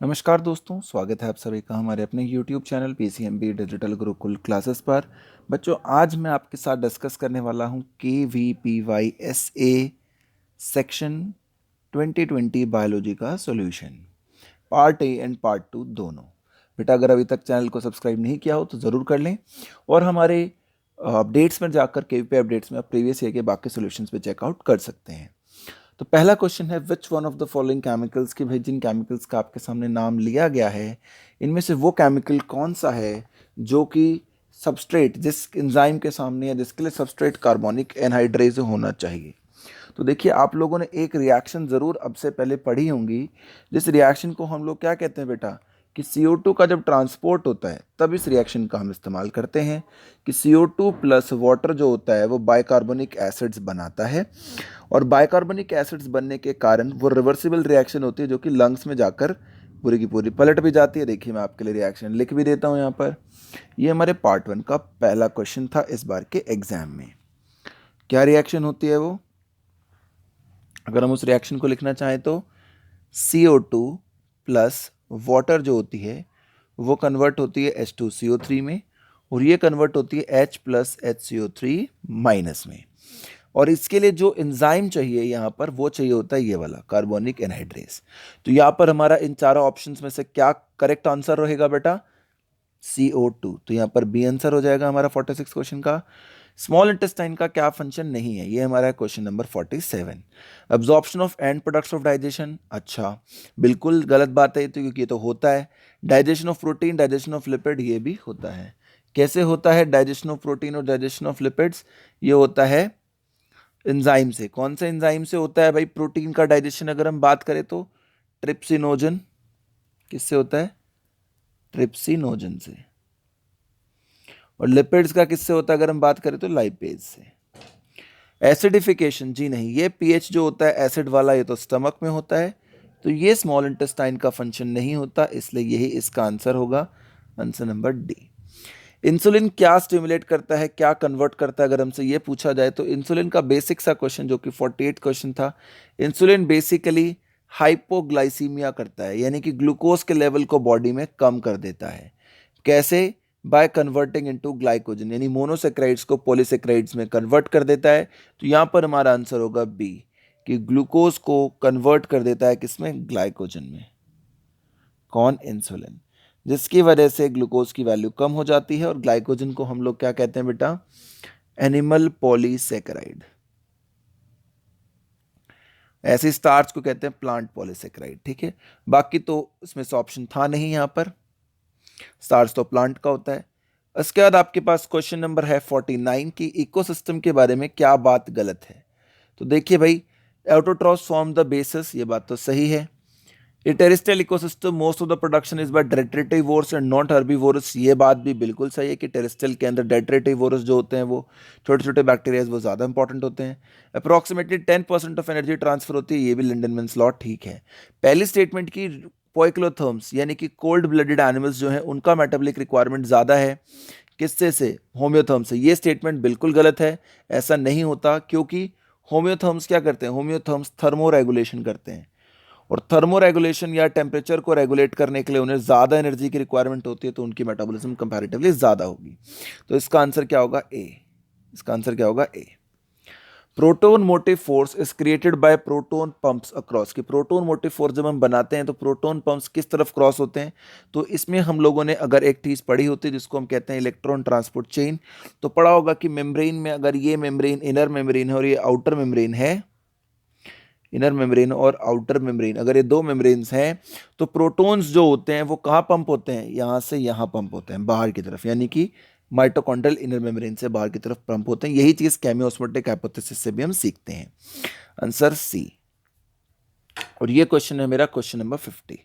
नमस्कार दोस्तों, स्वागत है आप सभी का हमारे अपने YouTube channel PCMB digital Gurukul classes पर। बच्चों, आज मैं आपके साथ डिस्कस करने वाला हूं KVPYSA सेक्शन 2020 बायोलॉजी का solution, part A and part 2 दोनों। बेटा, अगर अभी तक चैनल को सब्सक्राइब नहीं किया हो तो ज़रूर कर लें और हमारे अपडेट्स में जाकर KVP अपडेट्स में आप प्रीवियस ईयर के बाकी सॉल्यूशंस पे चेकआउट कर सकते हैं। तो पहला क्वेश्चन है, विच one of the following chemicals, कि भाई जिन केमिकल्स का आपके सामने नाम लिया गया है इनमें से वो केमिकल कौन सा है जो कि सबस्ट्रेट, जिस एंजाइम के सामने या जिसके लिए सबस्ट्रेट कार्बोनिक एनहाइड्रेज होना चाहिए। तो देखिए, आप लोगों ने एक रिएक्शन ज़रूर अब से पहले पढ़ी होंगी, जिस रिएक्शन को हम लोग क्या कहते हैं बेटा, कि CO2 का जब ट्रांसपोर्ट होता है तब इस रिएक्शन का हम इस्तेमाल करते हैं कि CO2 प्लस वाटर जो होता है वो बाइकार्बोनिक एसिड्स बनाता है और बाइकार्बोनिक एसिड्स बनने के कारण वो रिवर्सिबल रिएक्शन होती है जो कि लंग्स में जाकर पूरी की पूरी पलट भी जाती है। देखिए, मैं आपके लिए रिएक्शन लिख भी देता हूँ यहाँ पर। ये हमारे पार्ट 1 का पहला क्वेश्चन था इस बार के एग्जाम में। क्या रिएक्शन होती है वो, अगर हम उस रिएक्शन को लिखना चाहें तो CO2 प्लस वाटर जो होती है वो कन्वर्ट होती है H2CO3 में और ये कन्वर्ट होती है H प्लस HCO3 माइनस में। और इसके लिए जो एंजाइम चाहिए यहाँ पर वो चाहिए होता है ये वाला कार्बोनिक एनहाइड्रेज। तो यहाँ पर हमारा इन चारों ऑप्शंस में से क्या करेक्ट आंसर रहेगा बेटा, CO2। तो यहाँ पर बी आंसर हो जाएगा हमारा 46 क्वेश्चन का। स्मॉल इंटेस्टाइन का क्या फंक्शन नहीं है, ये हमारा question number 47। Absorption of and products of digestion, अच्छा बिल्कुल गलत बात है तो, क्योंकि ये तो होता है। Digestion of protein, digestion of lipid, ये भी होता है। कैसे होता है डाइजेशन ऑफ प्रोटीन और डाइजेशन ऑफ लिपिड्स, ये होता है एंजाइम से। कौन से एंजाइम से होता है भाई प्रोटीन का डाइजेशन, अगर हम बात करें तो ट्रिप्सिनोजन, किससे होता है, ट्रिप्सिनोजन से। और लिपिड्स का किससे होता है अगर हम बात करें तो लाइपेज से। एसिडिफिकेशन, जी नहीं, ये पीएच जो होता है एसिड वाला ये तो स्टमक में होता है, तो ये स्मॉल इंटेस्टाइन का फंक्शन नहीं होता, इसलिए यही इसका आंसर होगा, आंसर नंबर डी। इंसुलिन क्या स्टिमुलेट करता है, क्या कन्वर्ट करता है, अगर हमसे ये पूछा जाए तो इंसुलिन का बेसिक सा क्वेश्चन जो कि 48 क्वेश्चन था, इंसुलिन बेसिकली हाइपोग्लाइसीमिया करता है, यानी कि ग्लूकोज के लेवल को बॉडी में कम कर देता है। कैसे, बाय कन्वर्टिंग इनटू ग्लाइकोजन, यानी मोनोसेक्राइड्स को पॉलीसेक्राइड्स में कन्वर्ट कर देता है। तो यहाँ पर हमारा आंसर होगा बी, कि ग्लूकोज को कन्वर्ट कर देता है किसमें, ग्लाइकोजन में। कौन, इंसुलिन, जिसकी वजह से ग्लूकोज की वैल्यू कम हो जाती है और ग्लाइकोजन को हम लोग क्या कहते हैं बेटा, एनिमल पॉलीसेकेराइड। ऐसे स्टार्च को कहते हैं प्लांट पॉलीसेकेराइड, ठीक है। बाकी तो इसमें से ऑप्शन था नहीं यहाँ पर, स्टार्च तो प्लांट का होता है। इसके बाद आपके पास क्वेश्चन नंबर है 49 की इकोसिस्टम के बारे में क्या बात गलत है। तो देखिए भाई, ऑटोट्रॉफ्स फॉर्म द बेसिस, ये बात तो सही है। A terrestrial ecosystem most of the production is by detritivores and not herbivores, ये बात भी बिल्कुल सही है कि टेरेस्ट्रियल के अंदर detritivores जो होते हैं वो छोटे छोटे बैक्टीरियाज वो ज़्यादा इंपॉर्टेंट होते हैं। अप्रॉक्सीमेटली 10% ऑफ एनर्जी ट्रांसफर होती है, ये भी लिंडनमैन्स लॉ ठीक है। पहली स्टेटमेंट की पोइक्लोथर्म्स यानी कि कोल्ड ब्लडेड एनिमल्स जो हैं उनका मेटाबॉलिक रिक्वायरमेंट ज़्यादा है, किससे से, होम्योथर्म से, ये स्टेटमेंट बिल्कुल गलत है। ऐसा नहीं होता, क्योंकि होम्योथर्म्स क्या करते हैं, होम्योथर्म्स थर्मो रेगुलेशन करते हैं और थर्मो रेगुलेशन या टेम्परेचर को रेगुलेट करने के लिए उन्हें ज़्यादा एनर्जी की रिक्वायरमेंट होती है, तो उनकी मेटाबॉलिज्म कंपैरेटिवली ज़्यादा होगी। तो इसका आंसर क्या होगा, ए। इसका आंसर क्या होगा, A. Proton motive force is created by proton pumps across, कि प्रोटोन मोटिव फोर्स जब हम बनाते हैं तो प्रोटोन पंप्स किस तरफ क्रॉस होते हैं। तो इसमें हम लोगों ने अगर एक चीज़ पढ़ी होती है जिसको हम कहते हैं इलेक्ट्रॉन ट्रांसपोर्ट चेन, तो पढ़ा होगा कि मेम्ब्रेन में अगर ये मेम्ब्रेन इनर मेम्ब्रेन है और ये आउटर मेम्ब्रेन है, इनर मेम्ब्रेन और आउटर मेम्ब्रेन, अगर ये दो मेम्ब्रेन्स हैं तो प्रोटॉन्स जो होते हैं वो कहाँ पंप होते हैं, यहाँ से यहाँ पंप होते हैं बाहर की तरफ, यानी कि माइटोकॉन्ड्रियल इनर मेम्ब्रेन से बाहर की तरफ पंप होते हैं। यही चीज़ केमियोस्मोटिक हाइपोथेसिस से भी हम सीखते हैं। Answer C. और ये क्वेश्चन है मेरा question number 50।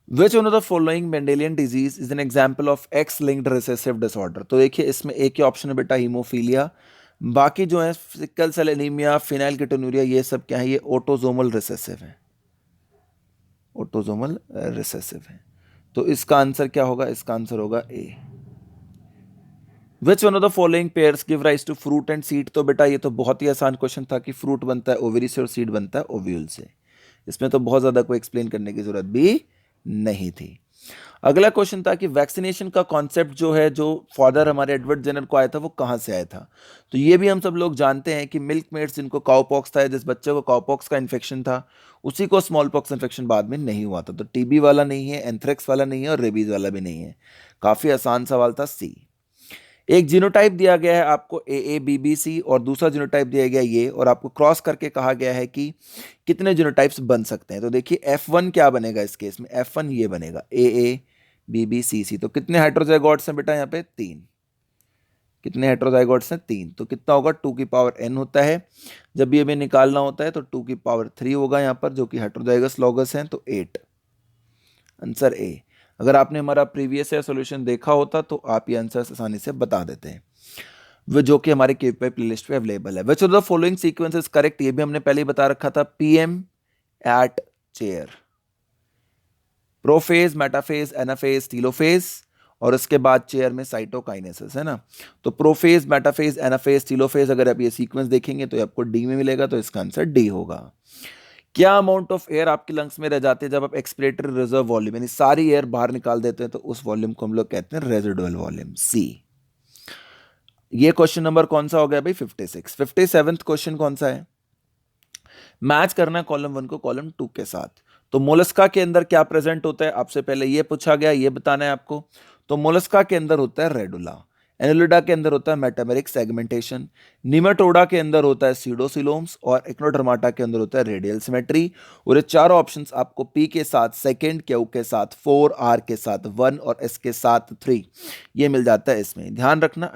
Which one of the following Mendelian disease is an example of X linked recessive disorder. तो देखिए, इसमें एक ही ऑप्शन है बेटा, हीमोफीलिया। बाकी जो है सिकल सेल एनीमिया, फिनाइलकेटोन्यूरिया, ये सब क्या है, ये ऑटोजोमल रिसेसिव है, ऑटोजोमल रिसेसिव है। तो इसका आंसर क्या होगा, इसका आंसर होगा A. Which one of the following pairs give rise to fruit and seed. तो बेटा ये तो बहुत ही आसान क्वेश्चन था कि फ्रूट बनता है ओवरी से और सीड बनता है ओव्यूल से। इसमें तो बहुत ज़्यादा कोई एक्सप्लेन करने की ज़रूरत भी नहीं थी। अगला क्वेश्चन था कि वैक्सीनेशन का कॉन्सेप्ट जो है, जो फादर हमारे एडवर्ड जेनर को आया था, वो कहाँ से आया था। तो ये भी हम सब लोग जानते हैं कि मिल्क मेड्स जिनको काउपॉक्स था, जिस बच्चे को काउपॉक्स का इन्फेक्शन था, उसी को स्मॉल पॉक्स इन्फेक्शन बाद में नहीं हुआ था। तो टीबी वाला नहीं है, एंथ्रेक्स वाला नहीं है और रेबीज वाला भी नहीं है। काफ़ी आसान सवाल था, सी। एक जीनोटाइप दिया गया है आपको AABBC और दूसरा जीनोटाइप दिया गया ये, और आपको क्रॉस करके कहा गया है कि कितने जीनोटाइप्स बन सकते हैं। तो देखिए F1 क्या बनेगा इस केस में, F1 ये बनेगा AABBCC। तो कितने हेटेरोजाइगोट्स हैं बेटा यहाँ पे, 3। कितने हेटेरोजाइगोट्स हैं, 3। तो कितना होगा, 2 की पावर n होता है। जब ये भी निकालना होता है तो 2 की पावर 3 होगा यहाँ पर, जो कि हेटेरोजाइगस लॉगस हैं, तो 8। Answer A. अगर आपने हमारा प्रीवियस ईयर सॉल्यूशन देखा होता तो आप ये आंसर आसानी से बता देते हैं, वो जो कि हमारे केवीपीवाई प्लेलिस्ट पे अवेलेबल है। Which of the following sequence is correct, ये भी हमने पहले ही बता रखा था। PM at chair, prophase, metaphase, anaphase, telophase, और उसके बाद चेयर में साइटोकाइनेसिस, है ना। तो प्रोफेज, मेटाफेज, एनाफेज, टीलोफेज, अगर आप ये सीक्वेंस देखेंगे तो आपको डी में मिलेगा, तो इसका आंसर डी होगा। क्या अमाउंट ऑफ एयर आपके लंग्स में रह जाते हैं जब आप एक्सपिरेटरी रिजर्व वॉल्यूम, यानी सारी एयर बाहर निकाल देते हैं, तो उस वॉल्यूम को हम लोग कहते हैं रेजिडुअल वॉल्यूम, सी। ये क्वेश्चन नंबर कौन सा हो गया भाई, 56। 57th क्वेश्चन कौन सा है, मैच करना है कॉलम 1 को कॉलम 2 के साथ। तो मोलस्का के अंदर क्या प्रेजेंट होता है, आपसे पहले ये पूछा गया, ये बताना है आपको। तो मोलस्का के अंदर होता है रेडुला, एनुलिडा के अंदर होता है मेटामेरिक सेगमेंटेशन, निमेटोडा के अंदर होता है सीडोसिलोम्स, और इक्नोडर्माटा के अंदर होता है रेडियल सिमेट्री। और ये चारों ऑप्शंस आपको पी के साथ सेकंड, क्यू के साथ 4, आर के साथ 1 और एस के साथ 3 ये मिल जाता है इसमें। ध्यान रखना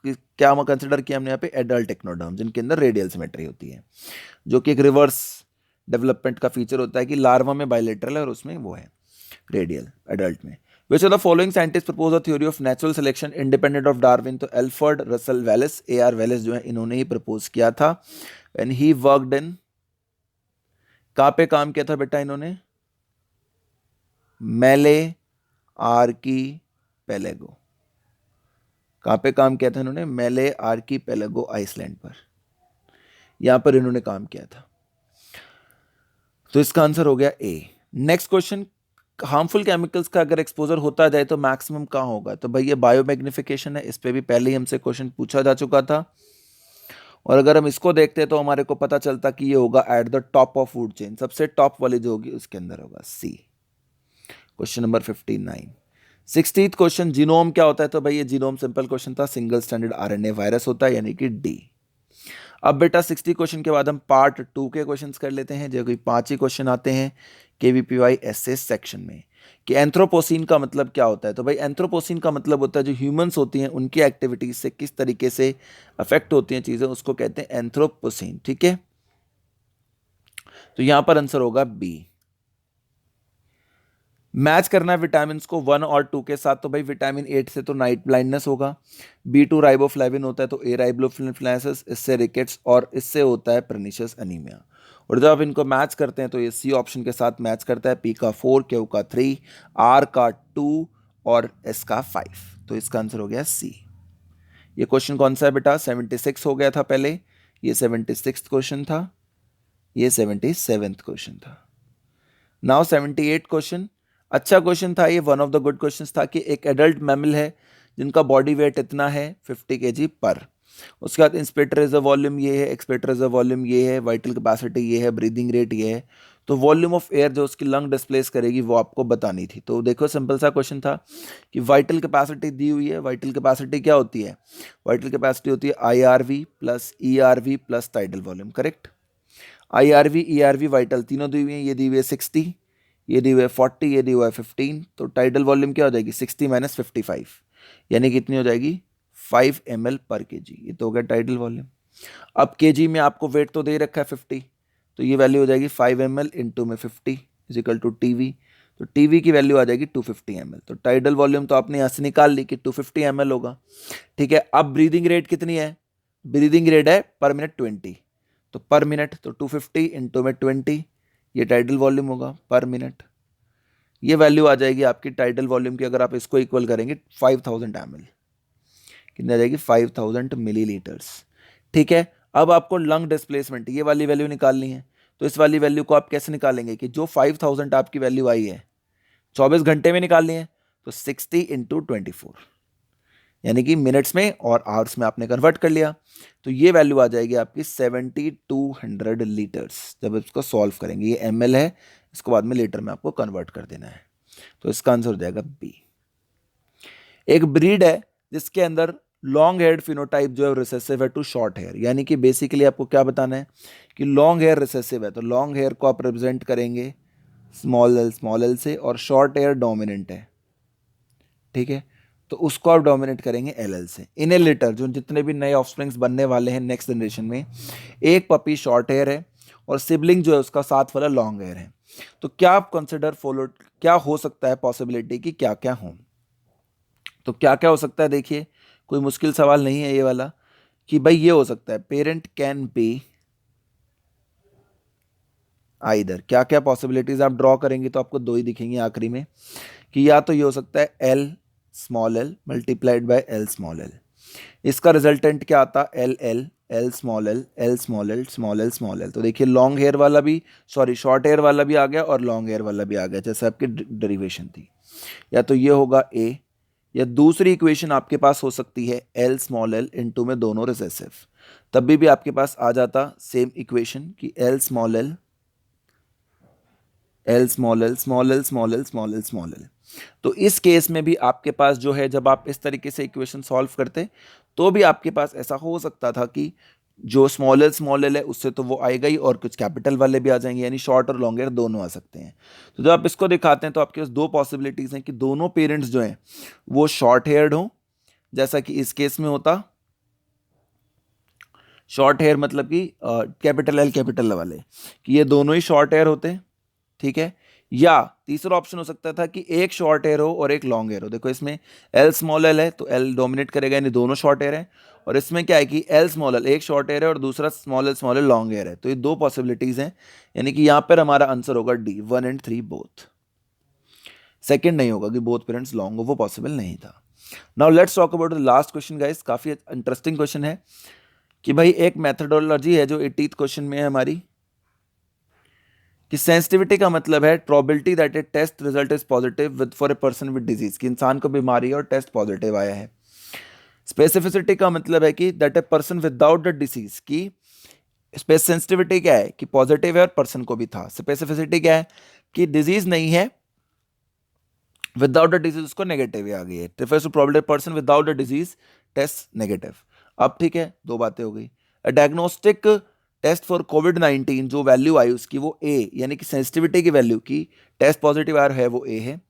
क्या कंसिडर किया हमने यहाँ पे, एडल्ट इक्नोडर्म जिनके अंदर रेडियल सिमेट्री होती है, जो कि एक रिवर्स डेवलपमेंट का फीचर होता है कि लार्वा में बायलेटरल है और उसमें वो है रेडियल एडल्ट में। Which of the following scientist propose a theory of natural selection independent of Darwin. तो Alfred Russel Wallace, AR Wallace जो है, इन्होंने ही प्रपोज किया था। एंड ही वर्कड इन, कहाँ पे काम किया था बेटा इन्होंने, मेले आर्की पेलेगो। कहाँ पे काम किया था इन्होंने, मेले आर्की पेलेगो आइसलैंड पर, यहां पर इन्होंने काम किया था। तो इसका आंसर हो गया ए। नेक्स्ट क्वेश्चन, हार्मफुल केमिकल्स का अगर एक्सपोजर होता जाए तो मैक्सिमम कहाँ होगा। तो भाई ये बायोमैग्निफिकेशन है, इस पे भी पहले ही हमसे क्वेश्चन पूछा जा चुका था, और अगर हम इसको देखते हैं तो हमारे को पता चलता कि ये होगा at the top of food chain, सबसे टॉप वाली जो होगी उसके अंदर होगा, C. Question number 59। 60th question, genome क्या होता है। तो भाई ये जीनोम सिंपल क्वेश्चन था, सिंगल स्टैंडर्ड RNA वायरस होता है, यानी कि डी। अब बेटा 60 क्वेश्चन के बाद हम पार्ट 2 के क्वेश्चंस कर लेते हैं, जो कि 5 ही क्वेश्चन आते हैं KVPY एसए सेक्शन में। कि एंथ्रोपोसिन का मतलब क्या होता है। तो भाई एंथ्रोपोसिन का मतलब होता है जो ह्यूमंस होती हैं उनकी एक्टिविटीज से किस तरीके से अफेक्ट होती हैं चीजें, उसको कहते हैं एंथ्रोपोसिन, ठीक है। तो यहां पर आंसर होगा बी। मैच करना है विटामिन को 1 और 2 के साथ। तो भाई विटामिन 8 से तो नाइट ब्लाइंडनेस होगा, B2 राइबोफ्लेविन होता है तो ए राइबोफ्लेविन, इससे रिकेट्स, और इससे होता है परनिशियस एनीमिया। और जब आप इनको मैच करते हैं तो ये सी ऑप्शन के साथ मैच करता है, पी का 4, क्यू का 3, आर का 2 और एस का 5। तो इसका आंसर हो गया सी। ये क्वेश्चन कौन सा है बेटा, 76 हो गया था पहले, ये 76th क्वेश्चन था, ये 77th क्वेश्चन था। नाउ 78 क्वेश्चन, अच्छा क्वेश्चन था ये, one of the good questions था कि एक एडल्ट मैमल है जिनका बॉडी वेट इतना है 50 kg पर। उसके बाद इंस्पिरेटर रिजर्व वॉल्यूम ये है, एक्सपिरेटर रिजर्व वॉल्यूम ये है, वाइटल कैपेसिटी ये है, ब्रीदिंग रेट ये है। तो वॉल्यूम ऑफ एयर जो उसकी लंग डिस्प्लेस करेगी वो आपको बतानी थी। तो देखो सिंपल सा क्वेश्चन था कि वाइटल कैपेसिटी दी हुई है, वाइटल कैपेसिटी क्या होती है, वाइटल कैपेसिटी होती है IRV plus ERV plus tidal volume, correct. IRV ERV vital तीनों दी हुई है, ये दी हुई है 60, ये दी हुई है 40, ये दी हुआ है 15। तो टाइडल वॉल्यूम क्या हो जाएगी, 60 माइनस 55, यानी कितनी हो जाएगी 5 ml पर kg। ये तो हो गया टाइडल वॉल्यूम। अब kg में आपको वेट तो दे रखा है 50, तो ये वैल्यू हो जाएगी 5 ml इंटू में 50 इज इक्वल टू TV। तो TV की वैल्यू आ जाएगी 250 ml। तो टाइडल वॉल्यूम तो आपने यहाँ से निकाल ली कि 250 ml होगा, ठीक है। अब ब्रीदिंग रेट कितनी है, ब्रीदिंग रेट है पर मिनट 20, तो पर मिनट तो 250 इंटू में 20, ये टाइडल वॉल्यूम होगा पर मिनट। ये वैल्यू आ जाएगी आपकी टाइडल वॉल्यूम की, अगर आप इसको इक्वल करेंगे 5000 ml, कितनी आ जाएगी 5000 मिलीलीटर्स, ठीक है। अब आपको लंग डिस्प्लेसमेंट ये वाली वैल्यू निकालनी है। तो इस वाली वैल्यू को आप कैसे निकालेंगे कि जो 5000 आपकी वैल्यू आई है 24 घंटे में निकालनी है, तो 60 इंटू 24 यानी कि मिनट्स में और आवर्स में आपने कन्वर्ट कर लिया, तो ये वैल्यू आ जाएगी आपकी 7200 लीटर्स जब इसको सॉल्व करेंगे। ये ml है, इसको बाद में लीटर में आपको कन्वर्ट कर देना है, तो इसका आंसर हो जाएगा बी। एक ब्रीड है जिसके अंदर लॉन्ग हेयर फिनोटाइप जो है रिसेसिव है टू शॉर्ट हेयर, यानी कि बेसिकली आपको क्या बताना है कि लॉन्ग हेयर रिसेसिव है, तो लॉन्ग हेयर को आप रिप्रेजेंट करेंगे स्मॉल एल से, और शॉर्ट हेयर डोमिनेंट है, ठीक है, तो उसको आप डोमिनेट करेंगे एल से। इन ए लिटर, जो जितने भी नए ऑफस्प्रिंग्स बनने वाले हैं नेक्स्ट जनरेशन में, एक पपी शॉर्ट हेयर है और सिबलिंग जो है उसका साथ वाला लॉन्ग हेयर है, तो क्या आप कंसिडर फॉलो, क्या हो सकता है पॉसिबिलिटी की क्या क्या हो, तो क्या क्या हो सकता है, देखिए कोई मुश्किल सवाल नहीं है ये वाला, कि भाई ये हो सकता है पेरेंट कैन बी आइदर, क्या क्या पॉसिबिलिटीज आप ड्रॉ करेंगे तो आपको दो ही दिखेंगी आखिरी में, कि या तो ये हो सकता है L small L multiplied by L small L, इसका रिजल्टेंट क्या आता L L L small L L small L small L small L, तो देखिए लॉन्ग हेयर वाला भी, सॉरी शॉर्ट हेयर वाला भी आ गया और लॉन्ग हेयर वाला भी आ गया जैसे आपकी डेरिवेशन थी, या तो ये होगा ए, या दूसरी इक्वेशन आपके पास हो सकती है एल स्मॉल एल इंटू में दोनों रिसेसिव, तब भी आपके पास आ जाता सेम इक्वेशन कि L small L L small L small L small L small L small L, तो इस केस में भी आपके पास जो है जब आप इस तरीके से इक्वेशन सॉल्व करते तो भी आपके पास ऐसा हो सकता था कि जो स्मॉल एल है उससे तो वो आएगा ही, और कुछ कैपिटल वाले भी आ जाएंगे, यानी शॉर्ट और लॉन्ग हेयर दोनों आ सकते हैं। तो जब आप इसको दिखाते हैं तो आपके पास दो पॉसिबिलिटीज हैं कि दोनों पेरेंट्स जो हैं वो शॉर्ट हेयर्ड हों, जैसा कि इस केस में होता, शॉर्ट हेयर मतलब कि कैपिटल एल वाले, कि ये दोनों ही शॉर्ट हेयर होते हैं, ठीक है, या तीसरा ऑप्शन हो सकता था कि एक शॉर्ट हेयर हो और एक लॉन्ग हेयर हो। देखो इसमें एल स्मॉल एल है तो एल डोमिनेट करेगा, यानी दोनों शॉर्ट हेयर है, और इसमें क्या है कि एल स्मॉल एल एक शॉर्ट हेयर है और दूसरा स्मॉल एल लॉन्ग हेयर है, तो ये दो पॉसिबिलिटीज हैं, यानी कि यहां पर हमारा आंसर होगा डी 1 एंड 3 बोथ। सेकेंड नहीं होगा कि बोथ पेरेंट्स लॉन्ग हो, वो पॉसिबल नहीं था। Now let's talk about the last question guys, काफी इंटरेस्टिंग क्वेश्चन है कि भाई एक मेथडोलॉजी है जो 80th क्वेश्चन में है हमारी, कि सेंसिटिविटी का मतलब है probability that a test result is positive with for a person with disease, कि इंसान को बीमारी है और टेस्ट पॉजिटिव आया है। स्पेसिफिसिटी का मतलब है कि that a person without the disease, की स्पेस सेंसिटिविटी क्या है कि पॉजिटिव है और पर्सन को भी था, स्पेसिफिसिटी क्या है कि डिजीज नहीं है, विदाउट द डिजीज उसको नेगेटिव आ गई है, refers to probability person without the disease test negative. अब ठीक है, दो बातें हो गई। डायग्नोस्टिक टेस्ट फॉर कोविड-19 जो वैल्यू आई उसकी वो ए, यानी कि सेंसिटिविटी की वैल्यू की टेस्ट पॉजिटिव आया है वो ए है,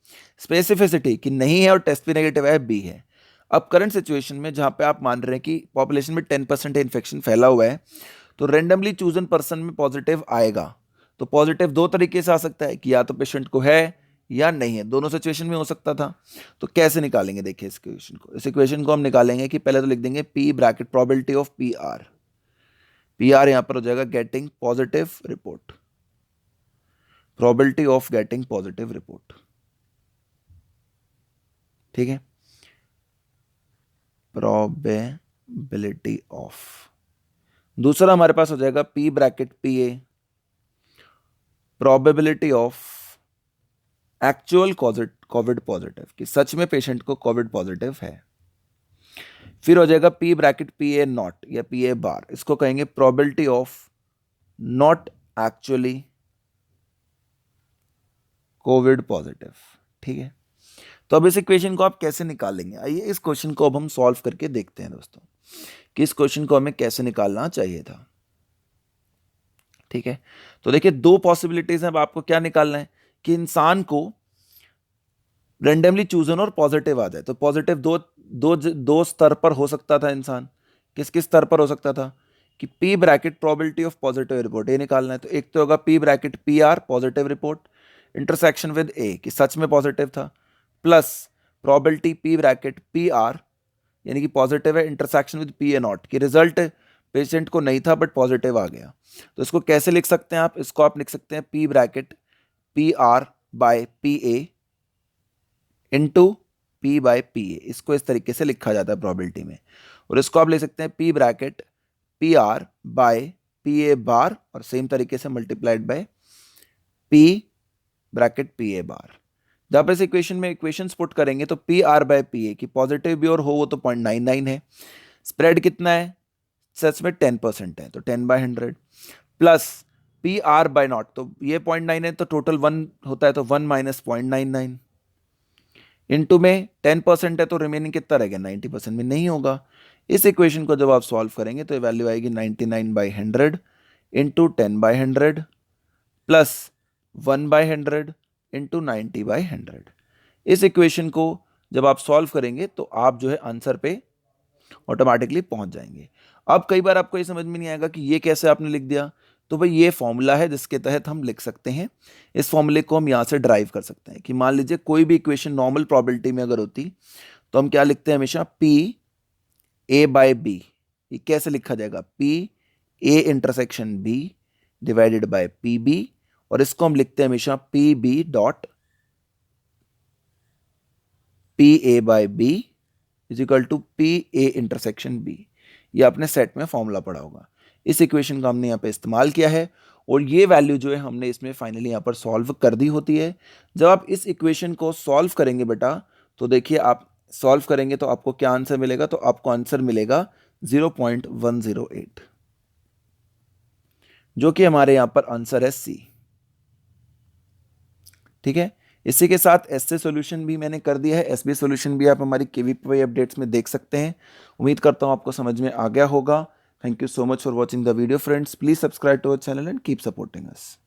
स्पेसिफिसिटी कि नहीं है और टेस्ट भी नेगेटिव है बी है। अब करंट सिचुएशन में जहां पे आप मान रहे हैं कि पॉपुलेशन में 10% इन्फेक्शन फैला हुआ है, तो रेंडमली चूजन पर्सन में पॉजिटिव आएगा, तो पॉजिटिव दो तरीके से आ सकता है कि या तो पेशेंट को है या नहीं है, दोनों सिचुएशन में हो सकता था। तो कैसे निकालेंगे, देखिए इस इक्वेशन को, इस इक्वेशन को हम निकालेंगे कि पहले तो लिख देंगे P bracket probability of P R, P R यहां पर हो जाएगा getting positive report, probability of getting positive report, ठीक है, प्रोबेबिलिटी ऑफ। दूसरा हमारे पास हो जाएगा P bracket P A, probability of actual Covid positive, कि सच में पेशेंट को कोविड पॉजिटिव है। फिर हो जाएगा P bracket P A not या पी ए बार, इसको कहेंगे probability of not actually Covid positive, ठीक है। तो अब इस इक्वेशन को आप कैसे निकालेंगे, आइए इस क्वेश्चन को अब हम सॉल्व करके देखते हैं दोस्तों कि इस क्वेश्चन को हमें कैसे निकालना चाहिए था, ठीक है। तो देखिए दो पॉसिबिलिटीज हैं, अब आपको क्या निकालना है कि इंसान को रेंडमली चूजन और पॉजिटिव आ जाए, तो पॉजिटिव दो दो दो स्तर पर हो सकता था इंसान, किस किस स्तर पर हो सकता था कि P bracket probability of positive report ये निकालना है, तो एक तो होगा P bracket P R positive report intersection with A कि सच में पॉजिटिव था, plus probability P bracket P R यानी कि पॉजिटिव है intersection with P A not कि रिजल्ट पेशेंट को नहीं था बट पॉजिटिव आ गया। तो इसको कैसे लिख सकते हैं आप, इसको आप लिख सकते हैं P bracket P R by P A into P bye P ए, इसको इस तरीके से लिखा जाता है प्रोबेबिलिटी में, और इसको आप ले सकते हैं P bracket P R by P A bar और सेम तरीके से multiplied by P bracket P A bar. जब इस इक्वेशन में इक्वेशंस पुट करेंगे तो P R by P A की पॉजिटिव भी और हो वो तो 0.99 है। स्प्रेड कितना है, सच में 10% है तो 10/100 plus P R by not, तो ये 0.9 है तो टोटल 1 होता है तो 1 माइनस 0.99 इंटू में 10% है तो रिमेनिंग कितना रहेगा 90% में नहीं होगा। इस इक्वेशन को जब आप सॉल्व करेंगे तो ये वैल्यू आएगी 99/100 इंटू 10/100 प्लस 1/100 इंटू 90/100। इस इक्वेशन को जब आप सॉल्व करेंगे तो आप जो है आंसर पे ऑटोमेटिकली पहुंच जाएंगे। अब कई बार आपको ये समझ में नहीं आएगा कि ये कैसे आपने लिख दिया, तो भाई ये फॉर्मूला है जिसके तहत हम लिख सकते हैं। इस फॉर्मूले को हम यहाँ से ड्राइव कर सकते हैं कि मान लीजिए कोई भी इक्वेशन नॉर्मल प्रोबेबिलिटी में अगर होती तो हम क्या लिखते हैं हमेशा, पी ए बाय बी। ये कैसे लिखा जाएगा, P A intersection B divided by P B, और इसको हम लिखते हैं हमेशा P B dot P A by B is equal to P A intersection B. ये आपने सेट में फॉर्मूला पढ़ा होगा। इस इक्वेशन का हमने यहाँ पे इस्तेमाल किया है और ये वैल्यू जो है हमने इसमें फाइनली यहाँ पर सॉल्व कर दी होती है। जब आप इस इक्वेशन को सॉल्व करेंगे बेटा तो देखिए आप सॉल्व करेंगे तो आपको क्या आंसर मिलेगा, तो आपको आंसर मिलेगा 0.108, जो कि हमारे यहाँ पर आंसर है सी। ठीक है, इसी के साथ एसए सॉल्यूशन भी मैंने कर दिया है, एसबी सॉल्यूशन भी आप हमारी केवीपीवाई अपडेट्स में देख सकते हैं। उम्मीद करता हूं आपको समझ में आ गया होगा। Thank you so much for watching the video friends, please subscribe to our channel and keep supporting us.